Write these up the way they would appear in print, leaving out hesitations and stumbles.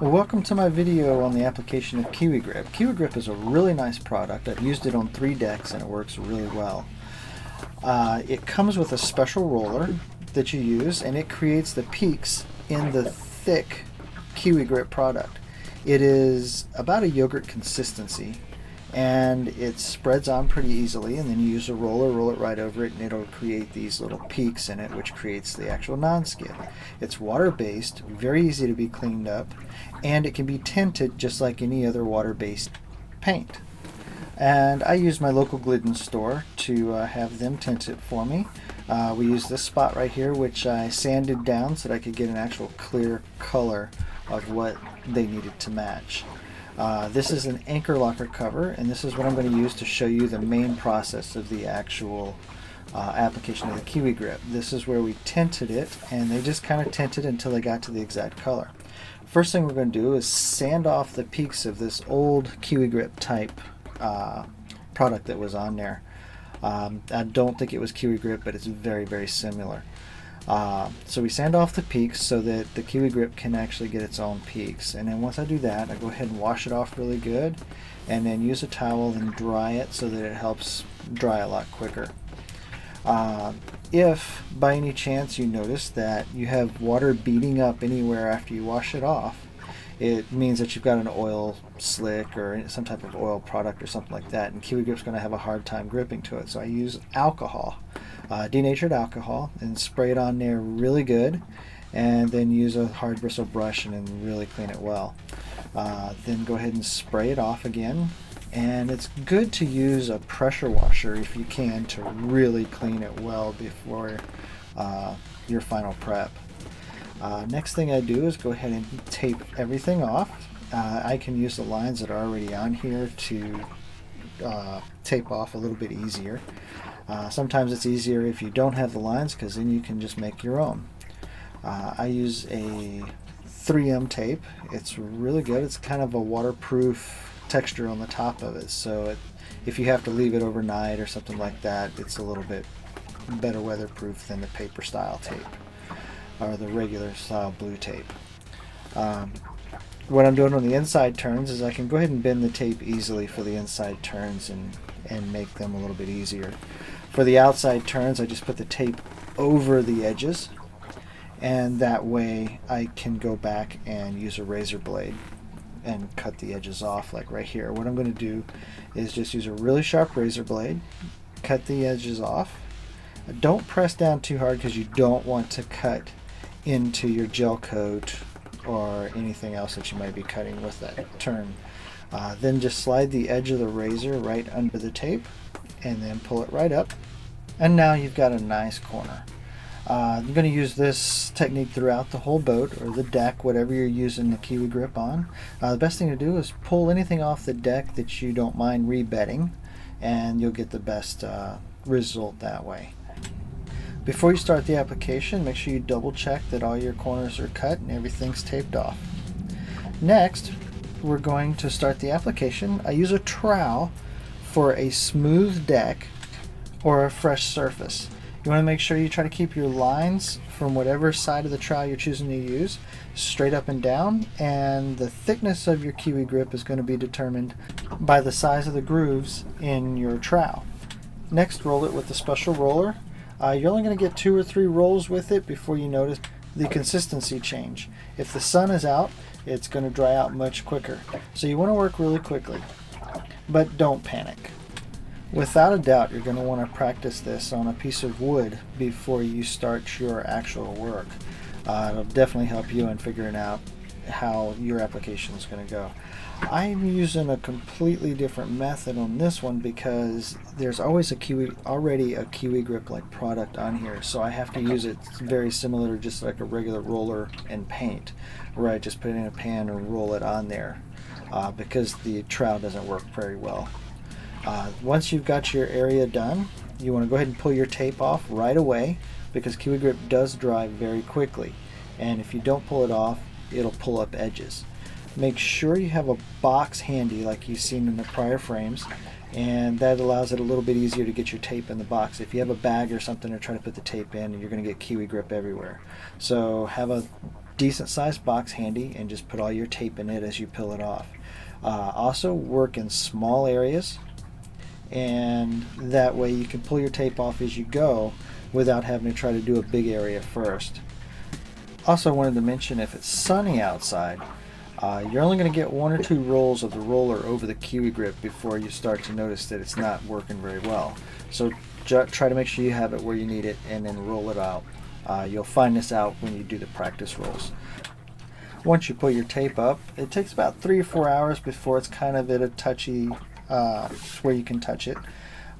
Well, welcome to my video on the application of KiwiGrip. KiwiGrip is a really nice product. I've used it on 3 decks and it works really well. It comes with a special roller that you use, and it creates the peaks in the thick KiwiGrip product. It is about a yogurt consistency, and it spreads on pretty easily, and then you use a roller, roll it right over it, and it'll create these little peaks in it, which creates the actual non-skid. It's water-based, very easy to be cleaned up, and it can be tinted just like any other water-based paint. And I use my local Glidden store to have them tint it for me. We use this spot right here, which I sanded down so that I could get an actual clear color of what they needed to match. This is an anchor locker cover, and this is what I'm going to use to show you the main process of the actual application of the KiwiGrip. This is where we tinted it, and they just kind of tinted until they got to the exact color. First thing we're going to do is sand off the peaks of this old KiwiGrip type product that was on there. I don't think it was KiwiGrip, but it's very, very similar. So we sand off the peaks so that the KiwiGrip can actually get its own peaks. And then once I do that, I go ahead and wash it off really good, and then use a towel and dry it so that it helps dry a lot quicker. If by any chance you notice that you have water beading up anywhere after you wash it off, it means that you've got an oil slick or some type of oil product or something like that, and KiwiGrip's going to have a hard time gripping to it. So I use alcohol, denatured alcohol, and spray it on there really good, and then use a hard bristle brush and then really clean it well. Then go ahead and spray it off again, and it's good to use a pressure washer if you can to really clean it well before your final prep. Next thing I do is go ahead and tape everything off. I can use the lines that are already on here to tape off a little bit easier. Sometimes it's easier if you don't have the lines, because then you can just make your own. I use a 3M tape. It's really good. It's kind of a waterproof texture on the top of it, so if you have to leave it overnight or something like that, it's a little bit better weatherproof than the paper style tape or the regular style blue tape. What I'm doing on the inside turns is I can go ahead and bend the tape easily for the inside turns and make them a little bit easier. For the outside turns, I just put the tape over the edges, and that way I can go back and use a razor blade and cut the edges off, like right here. What I'm going to do is just use a really sharp razor blade, cut the edges off. Don't press down too hard, because you don't want to cut into your gel coat or anything else that you might be cutting with that turn. Then just slide the edge of the razor right under the tape and then pull it right up, and now you've got a nice corner. You're going to use this technique throughout the whole boat or the deck, whatever you're using the KiwiGrip on. The best thing to do is pull anything off the deck that you don't mind rebedding, and you'll get the best result that way. Before you start the application, make sure you double check that all your corners are cut and everything's taped off. Next, we're going to start the application. I use a trowel for a smooth deck or a fresh surface. You want to make sure you try to keep your lines from whatever side of the trowel you're choosing to use straight up and down, and the thickness of your KiwiGrip is going to be determined by the size of the grooves in your trowel. Next, roll it with the special roller. You're only going to get 2 or 3 rolls with it before you notice the consistency change. If the sun is out, it's going to dry out much quicker. So you want to work really quickly, but don't panic. Without a doubt, you're going to want to practice this on a piece of wood before you start your actual work. It'll definitely help you in figuring out how your application is going to go. I'm using a completely different method on this one because there's always already a KiwiGrip like product on here, so I have to use it very similar to just like a regular roller and paint, where I just put it in a pan and roll it on there because the trowel doesn't work very well. Once you've got your area done, you want to go ahead and pull your tape off right away, because KiwiGrip does dry very quickly, and if you don't pull it off, it'll pull up edges. Make sure you have a box handy like you've seen in the prior frames, and that allows it a little bit easier to get your tape in the box. If you have a bag or something to try to put the tape in, you're going to get KiwiGrip everywhere. So have a decent sized box handy and just put all your tape in it as you peel it off. Also work in small areas, and that way you can pull your tape off as you go without having to try to do a big area first. Also wanted to mention, if it's sunny outside, you're only going to get 1 or 2 rolls of the roller over the KiwiGrip before you start to notice that it's not working very well. So try to make sure you have it where you need it and then roll it out. You'll find this out when you do the practice rolls. Once you pull your tape up, it takes about 3 or 4 hours before it's kind of at a touchy where you can touch it.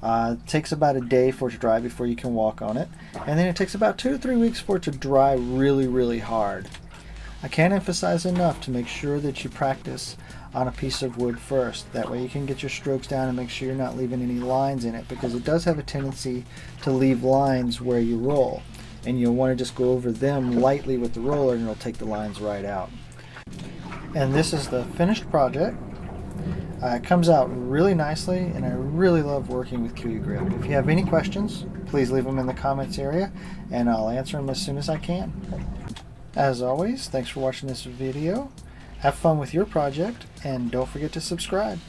It takes about a day for it to dry before you can walk on it, and then it takes about 2 to 3 weeks for it to dry really hard. I can't emphasize enough to make sure that you practice on a piece of wood first. That way you can get your strokes down and make sure you're not leaving any lines in it, because it does have a tendency to leave lines where you roll, and you'll want to just go over them lightly with the roller and it'll take the lines right out. And this is the finished project. It comes out really nicely, and I really love working with KiwiGrip. If you have any questions, please leave them in the comments area and I'll answer them as soon as I can. As always, thanks for watching this video. Have fun with your project, and don't forget to subscribe.